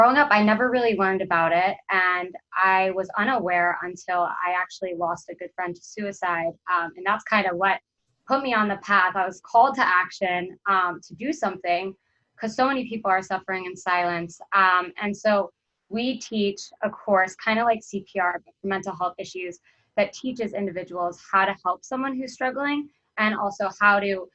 growing up, I never really learned about it, and I was unaware until I actually lost a good friend to suicide. And that's kind of what put me on the path. I was called to action to do something because so many people are suffering in silence. And so we teach a course, kind of like CPR, but for mental health issues, that teaches individuals how to help someone who's struggling and also how to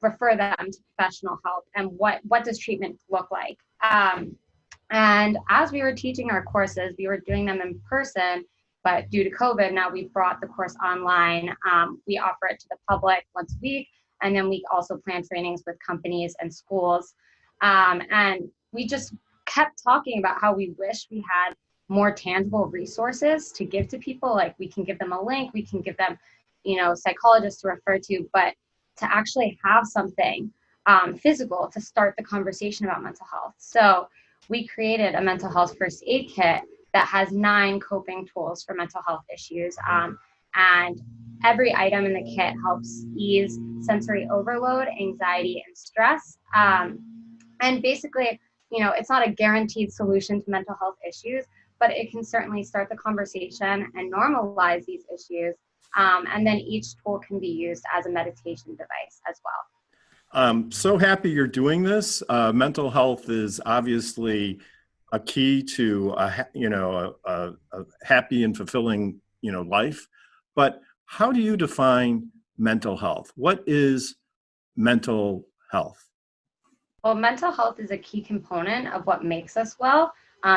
refer them to professional help and what does treatment look like. And as we were teaching our courses, we were doing them in person, but due to COVID, now we've brought the course online. We offer it to the public once a week, and then we also plan trainings with companies and schools. And we just kept talking about how we wish we had more tangible resources to give to people. Like we can give them a link, we can give them, psychologists to refer to, but to actually have something physical to start the conversation about mental health. So we created a mental health first aid kit that has 9 coping tools for mental health issues. And every item in the kit helps ease sensory overload, anxiety, and stress. And basically, it's not a guaranteed solution to mental health issues, but it can certainly start the conversation and normalize these issues. And then each tool can be used as a meditation device as well. So happy you're doing this. Mental health is obviously a key to a happy and fulfilling life. But how do you define mental health? What is mental health? Well, mental health is a key component of what makes us well.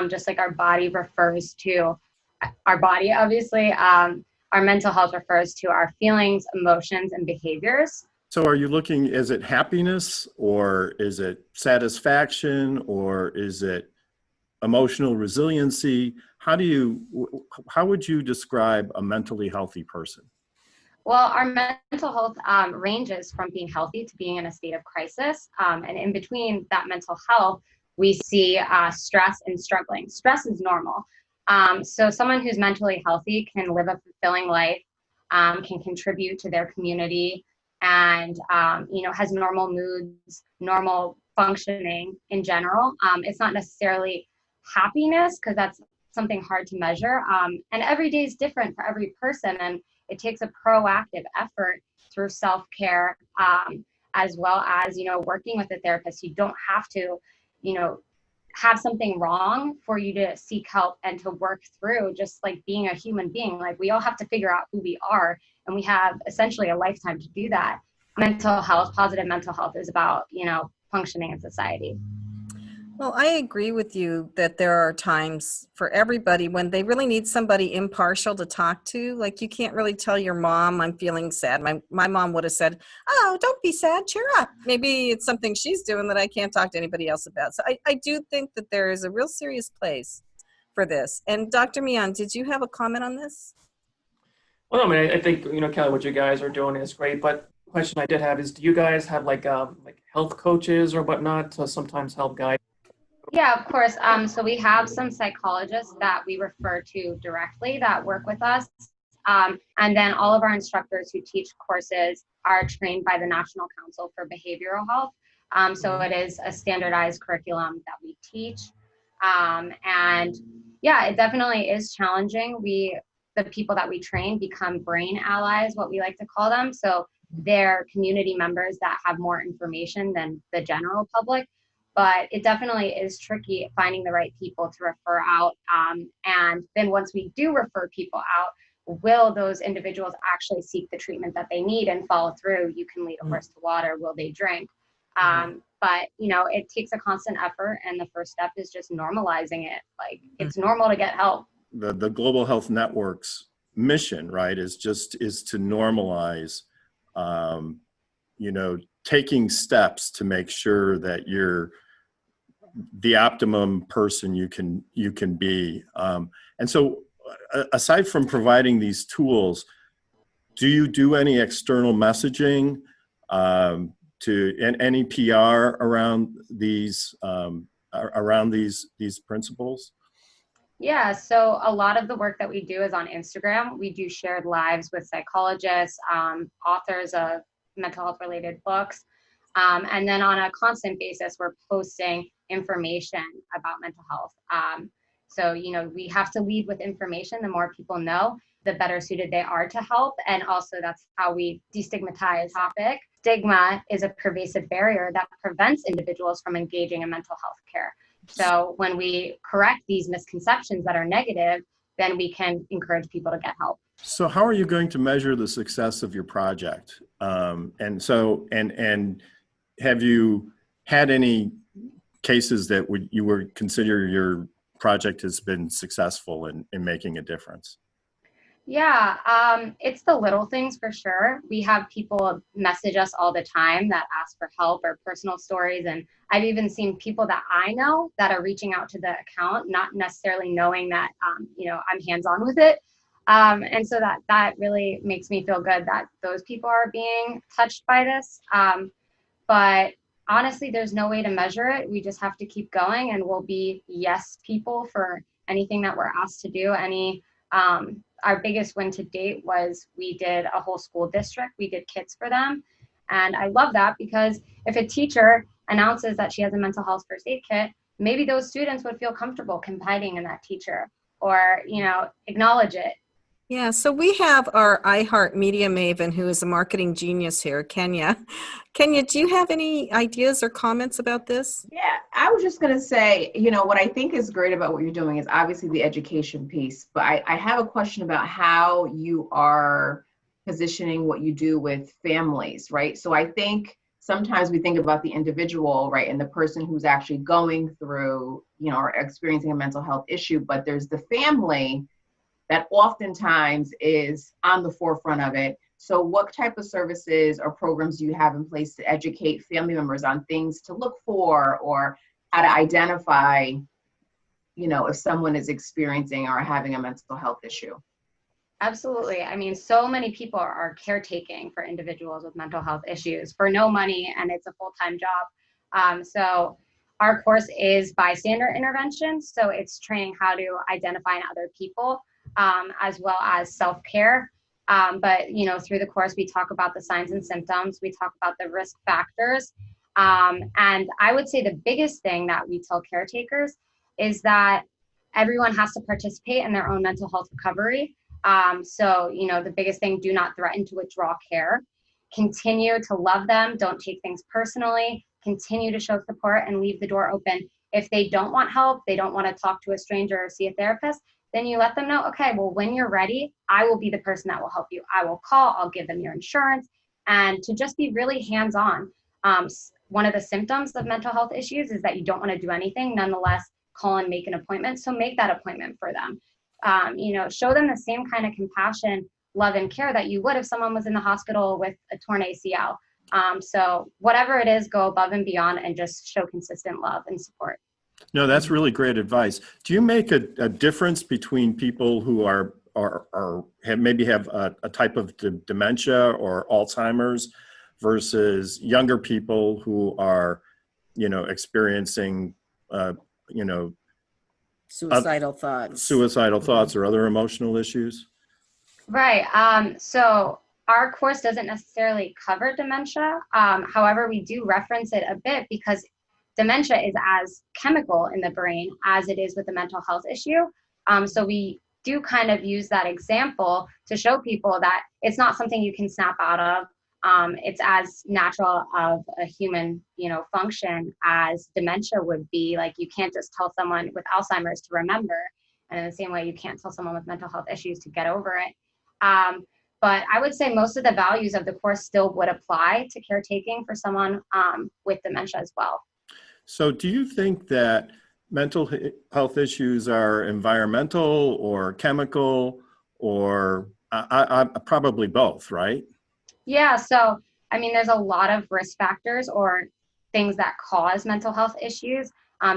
Just like our body refers to our body, obviously, our mental health refers to our feelings, emotions, and behaviors. So are you looking, is it happiness or is it satisfaction or is it emotional resiliency? How would you describe a mentally healthy person? Well, our mental health ranges from being healthy to being in a state of crisis. And in between that mental health, we see stress and struggling. Stress is normal. So someone who's mentally healthy can live a fulfilling life, can contribute to their community, and has normal moods, normal functioning in general. It's not necessarily happiness because that's something hard to measure. And every day is different for every person, and it takes a proactive effort through self-care, as well as working with a therapist. You don't have to have something wrong for you to seek help and to work through just like being a human being. Like we all have to figure out who we are, and we have essentially a lifetime to do that. Mental health, positive mental health is about, functioning in society. Well, I agree with you that there are times for everybody when they really need somebody impartial to talk to. Like you can't really tell your mom, I'm feeling sad. My mom would have said, oh, don't be sad, cheer up. Maybe it's something she's doing that I can't talk to anybody else about. So I do think that there is a real serious place for this. And Dr. Mian, did you have a comment on this? Well, I mean, I think, Kelly, what you guys are doing is great. But the question I did have is, do you guys have like health coaches or whatnot to sometimes help guide? Yeah, of course. So we have some psychologists that we refer to directly that work with us. And then all of our instructors who teach courses are trained by the National Council for Behavioral Health. So it is a standardized curriculum that we teach. And yeah, it definitely is challenging. The people that we train become brain allies, what we like to call them. So they're community members that have more information than the general public. But it definitely is tricky finding the right people to refer out. And then once we do refer people out, will those individuals actually seek the treatment that they need and follow through? You can lead a horse to water. Will they drink? But, it takes a constant effort. And the first step is just normalizing it. Like it's normal to get help. The Global Health Network's mission, right, is to normalize, taking steps to make sure that you're the optimum person you can be. And so aside from providing these tools, do you do any external messaging to any PR around these principles? Yeah, so a lot of the work that we do is on Instagram. We do shared lives with psychologists, authors of mental health related books. And then on a constant basis, we're posting information about mental health. So, we have to lead with information. The more people know, the better suited they are to help. And also that's how we destigmatize the topic. Stigma is a pervasive barrier that prevents individuals from engaging in mental health care. So when we correct these misconceptions that are negative, then we can encourage people to get help. So how are you going to measure the success of your project? And have you had any cases that you would consider your project has been successful in making a difference? Yeah, it's the little things for sure. We have people message us all the time that ask for help or personal stories. And I've even seen people that I know that are reaching out to the account, not necessarily knowing that, I'm hands-on with it. And so that really makes me feel good that those people are being touched by this. But honestly, there's no way to measure it. We just have to keep going, and we'll be yes people for anything that we're asked to do. Our biggest win to date was we did a whole school district. We did kits for them. And I love that because if a teacher announces that she has a mental health first aid kit, maybe those students would feel comfortable confiding in that teacher or, acknowledge it. Yeah, so we have our iHeart Media Maven, who is a marketing genius here, Kenya. Kenya, do you have any ideas or comments about this? Yeah, I was just going to say, what I think is great about what you're doing is obviously the education piece, but I have a question about how you are positioning what you do with families, right? So I think sometimes we think about the individual, right, and the person who's actually going through, or experiencing a mental health issue, but there's the family that oftentimes is on the forefront of it. So what type of services or programs do you have in place to educate family members on things to look for or how to identify, if someone is experiencing or having a mental health issue? Absolutely. I mean, so many people are caretaking for individuals with mental health issues for no money, and it's a full-time job. So our course is bystander intervention. So it's training how to identify in other people, as well as self-care. But, through the course, we talk about the signs and symptoms. We talk about the risk factors. And I would say the biggest thing that we tell caretakers is that everyone has to participate in their own mental health recovery. So, the biggest thing, do not threaten to withdraw care. Continue to love them. Don't take things personally. Continue to show support and leave the door open. If they don't want help, they don't want to talk to a stranger or see a therapist, then you let them know, okay, well, when you're ready, I will be the person that will help you. I will call, I'll give them your insurance, and to just be really hands-on. One of the symptoms of mental health issues is that you don't want to do anything. Nonetheless, call and make an appointment. So make that appointment for them. Show them the same kind of compassion, love, and care that you would if someone was in the hospital with a torn ACL. So whatever it is, go above and beyond and just show consistent love and support. No, that's really great advice. Do you make a difference between people who maybe have a type of dementia or Alzheimer's versus younger people who are, experiencing, Suicidal thoughts or other emotional issues? Right. So our course doesn't necessarily cover dementia. However, we do reference it a bit because dementia is as chemical in the brain as it is with a mental health issue. So we do kind of use that example to show people that it's not something you can snap out of. It's as natural of a human, function as dementia would be. Like, you can't just tell someone with Alzheimer's to remember. And in the same way, you can't tell someone with mental health issues to get over it. But I would say most of the values of the course still would apply to caretaking for someone with dementia as well. So do you think that mental health issues are environmental or chemical or probably both, right? Yeah, so I mean, there's a lot of risk factors or things that cause mental health issues.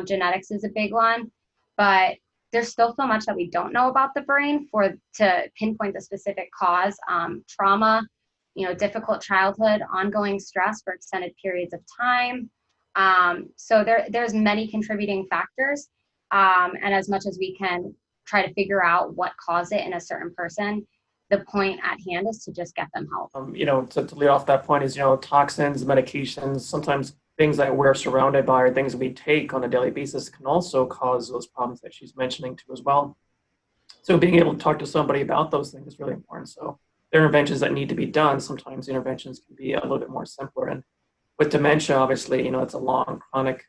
Genetics is a big one, but there's still so much that we don't know about the brain to pinpoint the specific cause. Trauma, difficult childhood, ongoing stress for extended periods of time. So there's many contributing factors. And as much as we can try to figure out what caused it in a certain person, the point at hand is to just get them help. To lead off that point is, toxins, medications sometimes things that we're surrounded by or things we take on a daily basis can also cause those problems that she's mentioning too as well. So being able to talk to somebody about those things is really important. So there are interventions that need to be done. Sometimes the interventions can be a little bit more simpler. And with dementia, obviously, you know, it's a long chronic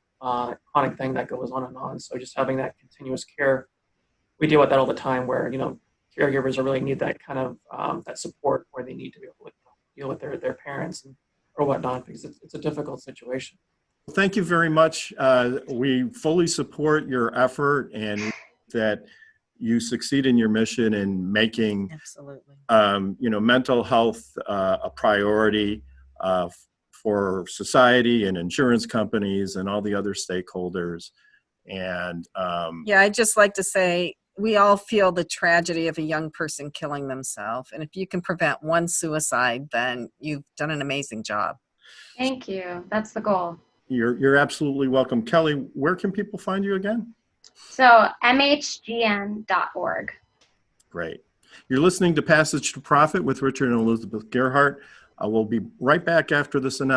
thing that goes on and on. So just having that continuous care, we deal with that all the time where, you know, caregivers really need that kind of that support where they need to be able to deal with their parents or whatnot, because it's a difficult situation. Thank you very much. We fully support your effort and that you succeed in your mission in making Absolutely. mental health a priority for society and insurance companies and all the other stakeholders. And Yeah, I'd just like to say we all feel the tragedy of a young person killing themselves. And if you can prevent one suicide, then you've done an amazing job. Thank you. That's the goal. you're absolutely welcome. Kelly, where can people find you again? So mhgn.org. Great. You're listening to Passage to Profit with Richard and Elizabeth Gerhardt. We'll be right back after this announcement.